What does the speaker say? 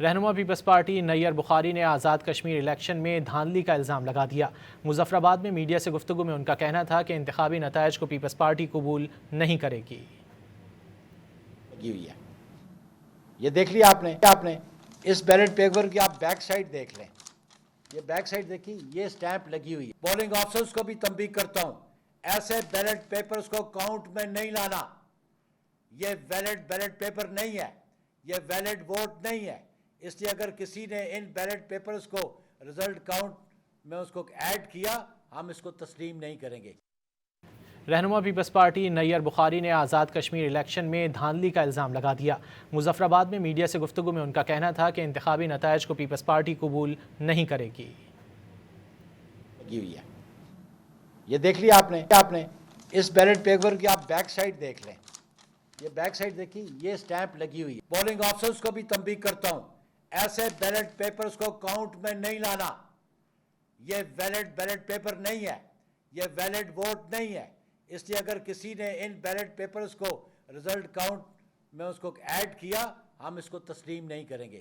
رہنما Peoples party near بخاری نے Azad Kashmir election میں دھاندلی کا الزام لگا دیا۔ مظفر آباد میں میڈیا سے گفتگو میں ان کا کہنا تھا کہ انتخابی نتائج کو پیپلز پارٹی قبول نہیں کرے گی۔ یہ دیکھ لیا آپ نے اس بیلٹ پیپر کی آپ بیک سائڈ دیکھ لیں، یہ بیک سائڈ دیکھیں، یہ سٹیمپ لگی ہوئی ہے۔ پولنگ آفیسرز کو بھی تنبیہ کرتا ہوں، ایسے بیلٹ پیپرز کو کاؤنٹ میں نہیں لانا۔ یہ ویلڈ بیلٹ پیپر نہیں ہے، یہ ویلڈ ووٹ نہیں ہے، اس لیے اگر کسی نے ان بیلٹ پیپرز کو رزلٹ کاؤنٹ میں اس کو ایڈ کیا، ہم اس کو تسلیم نہیں کریں گے۔ رہنما پیپلز پارٹی نیئر بخاری نے آزاد کشمیر الیکشن میں دھاندلی کا الزام لگا دیا۔ مظفر آباد میں میڈیا سے گفتگو میں ان کا کہنا تھا کہ انتخابی نتائج کو پیپلز پارٹی قبول نہیں کرے گی۔ یہ دیکھ لیا آپ نے اس بیلٹ پیپر کی آپ بیک سائڈ دیکھ لیں، یہ بیک سائڈ دیکھیں، یہ سٹیمپ لگی ہوئی ہے۔ پولنگ آفیسرز کو بھی تنبیہ کرتا ہوں، ایسے بیلٹ پیپرز کو کاؤنٹ میں نہیں لانا۔ یہ ویلڈ بیلٹ پیپر نہیں ہے، یہ ویلڈ ووٹ نہیں ہے، اس لیے اگر کسی نے ان بیلٹ پیپرز کو رزلٹ کاؤنٹ میں اس کو ایڈ کیا، ہم اس کو تسلیم نہیں کریں گے۔